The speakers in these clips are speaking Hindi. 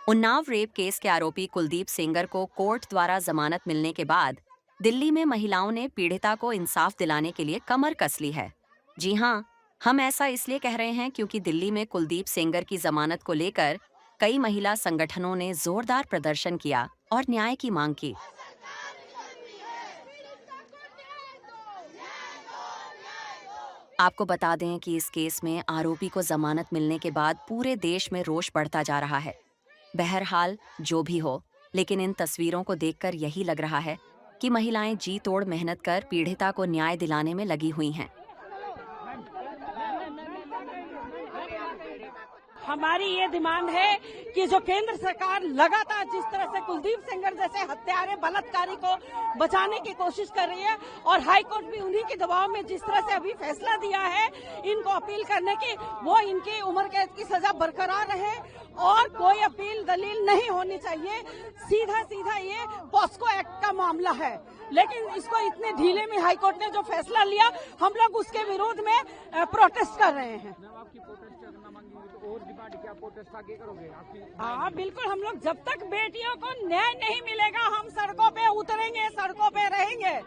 उन्नाव रेप केस के आरोपी कुलदीप सेंगर को कोर्ट द्वारा जमानत मिलने के बाद दिल्ली में महिलाओं ने पीड़िता को इंसाफ दिलाने के लिए कमर कस ली है। जी हाँ, हम ऐसा इसलिए कह रहे हैं क्योंकि दिल्ली में कुलदीप सेंगर की जमानत को लेकर कई महिला संगठनों ने जोरदार प्रदर्शन किया और न्याय की मांग की। आपको बता दें कि इस केस में आरोपी को जमानत मिलने के बाद पूरे देश में रोष बढ़ता जा रहा है। बहरहाल जो भी हो, लेकिन इन तस्वीरों को देखकर यही लग रहा है कि महिलाएं जी तोड़ मेहनत कर पीड़िता को न्याय दिलाने में लगी हुई हैं। हमारी ये डिमांड है कि जो केंद्र सरकार लगातार जिस तरह से कुलदीप सेंगर जैसे हत्यारे बलात्कारी को बचाने की कोशिश कर रही है और हाई कोर्ट भी उन्हीं के दबाव में जिस तरह से अभी फैसला दिया है इनको अपील करने की, वो इनकी उम्र कैद की सजा बरकरार रहे और कोई अपील दलील नहीं होनी चाहिए। सीधा सीधा ये पॉस्को एक्ट का मामला है, लेकिन इसको इतने ढीले में हाई कोर्ट ने जो फैसला लिया, हम लोग उसके विरोध में प्रोटेस्ट कर रहे हैं। हाँ बिल्कुल, हम लोग जब तक बेटियों को न्याय नहीं मिलेगा हम सड़कों पे उतरेंगे, सड़कों पे रहेंगे।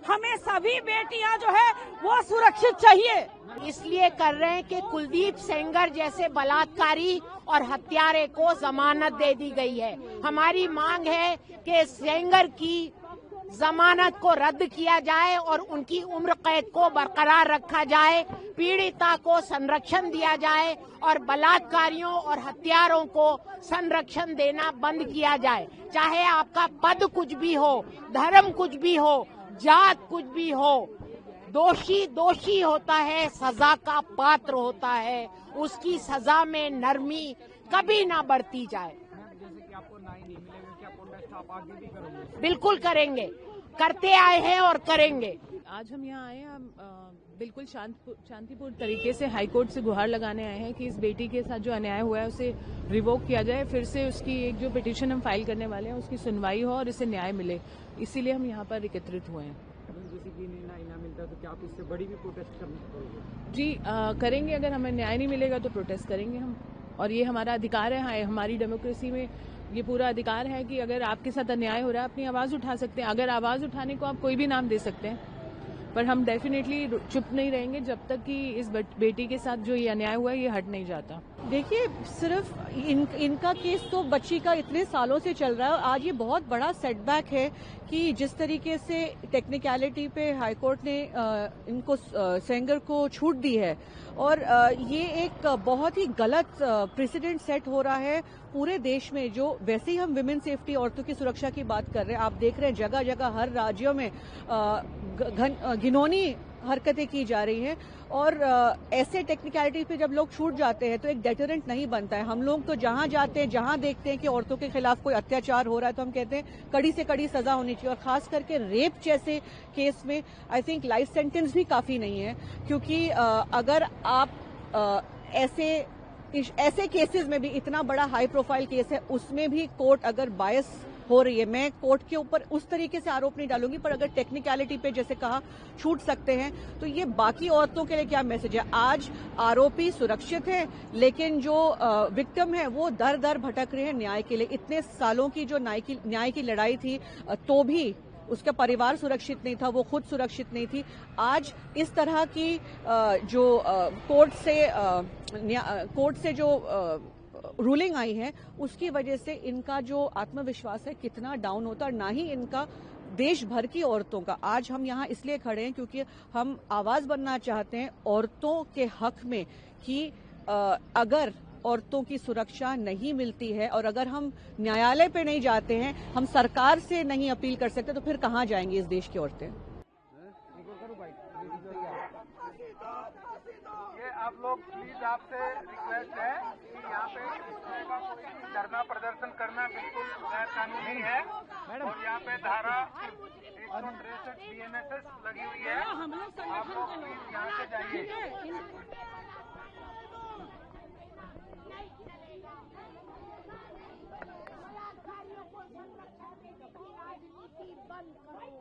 हमें सभी बेटियां जो है वो सुरक्षित चाहिए। इसलिए कर रहे हैं कि कुलदीप सेंगर जैसे बलात्कारी और हत्यारे को जमानत दे दी गई है। हमारी मांग है कि सेंगर की जमानत को रद्द किया जाए और उनकी उम्र कैद को बरकरार रखा जाए, पीड़िता को संरक्षण दिया जाए और बलात्कारियों और हत्यारों को संरक्षण देना बंद किया जाए। चाहे आपका पद कुछ भी हो, धर्म कुछ भी हो, जात कुछ भी हो, दोषी दोषी होता है, सजा का पात्र होता है, उसकी सजा में नरमी कभी ना बढ़ती जाए। जैसे कि आपको न्याय नहीं मिलेगा, क्या प्रोटेस्ट आप आगे भी करेंगे? बिल्कुल करेंगे, करते आए हैं और करेंगे। आज हम यहाँ आए हैं, हम बिल्कुल शांतिपूर्ण तरीके से हाईकोर्ट से गुहार लगाने आए हैं कि इस बेटी के साथ जो अन्याय हुआ है उसे रिवोक किया जाए, फिर से उसकी एक जो पिटीशन हम फाइल करने वाले हैं उसकी सुनवाई हो और इसे न्याय मिले। इसीलिए हम यहाँ पर एकत्रित हुए हैं। जैसे कि न्याय ना मिलता तो क्या आप इससे बड़ी भी प्रोटेस्ट करना पड़ेगा? जी करेंगे, अगर हमें न्याय नहीं मिलेगा तो प्रोटेस्ट करेंगे हम, और ये हमारा अधिकार है। हमारी डेमोक्रेसी में ये पूरा अधिकार है कि अगर आपके साथ अन्याय हो रहा है अपनी आवाज उठा सकते हैं। अगर आवाज उठाने को आप कोई भी नाम दे सकते हैं, पर हम डेफिनेटली चुप नहीं रहेंगे जब तक कि इस बेटी के साथ जो ये अन्याय हुआ है ये हट नहीं जाता। देखिए, सिर्फ इनका केस तो बच्ची का इतने सालों से चल रहा है। आज ये बहुत बड़ा सेटबैक है कि जिस तरीके से टेक्निकलिटी पे हाईकोर्ट ने इनको सेंगर को छूट दी है, और ये एक बहुत ही गलत प्रेसिडेंट सेट हो रहा है पूरे देश में। जो वैसे ही हम विमेन सेफ्टी, औरतों की सुरक्षा की बात कर रहे हैं, आप देख रहे हैं जगह जगह हर राज्यों में घिनौनी हरकतें की जा रही हैं, और ऐसे टेक्निकलिटी पे जब लोग छूट जाते हैं तो एक डेटरेंट नहीं बनता है। हम लोग तो जहां जाते हैं, जहां देखते हैं कि औरतों के खिलाफ कोई अत्याचार हो रहा है, तो हम कहते हैं कड़ी से कड़ी सजा होनी चाहिए, और खास करके रेप जैसे केस में आई थिंक लाइफ सेंटेंस भी काफी नहीं है, क्योंकि अगर आप ऐसे केसेस में भी, इतना बड़ा हाई प्रोफाइल केस है उसमें भी कोर्ट अगर बायस हो रही है, मैं कोर्ट के ऊपर उस तरीके से आरोप नहीं डालूंगी, पर अगर टेक्निकलिटी पे जैसे कहा छूट सकते हैं, तो ये बाकी औरतों के लिए क्या मैसेज है? आज आरोपी सुरक्षित है, लेकिन जो विक्टिम है वो दर दर भटक रहे हैं न्याय के लिए। इतने सालों की जो न्याय की लड़ाई थी, तो भी उसका परिवार सुरक्षित नहीं था, वो खुद सुरक्षित नहीं थी। आज इस तरह की जो कोर्ट से जो रूलिंग आई है, उसकी वजह से इनका जो आत्मविश्वास है कितना डाउन होता है, और ना ही इनका देश भर की औरतों का। आज हम यहाँ इसलिए खड़े हैं क्योंकि हम आवाज बनना चाहते हैं औरतों के हक में कि अगर औरतों की सुरक्षा नहीं मिलती है और अगर हम न्यायालय पे नहीं जाते हैं, हम सरकार से नहीं अपील कर सकते, तो फिर कहाँ जाएंगी इस देश की औरतें? ये आप लोग प्लीज, आपसे रिक्वेस्ट है कि यहाँ पे इस तरह का कोई धरना प्रदर्शन करना बिल्कुल गैर कानूनी है, और यहाँ पे धारा 163 BNSS लगी हुई है। आप लोग प्लीज यहाँ से जाइए। बंद करो।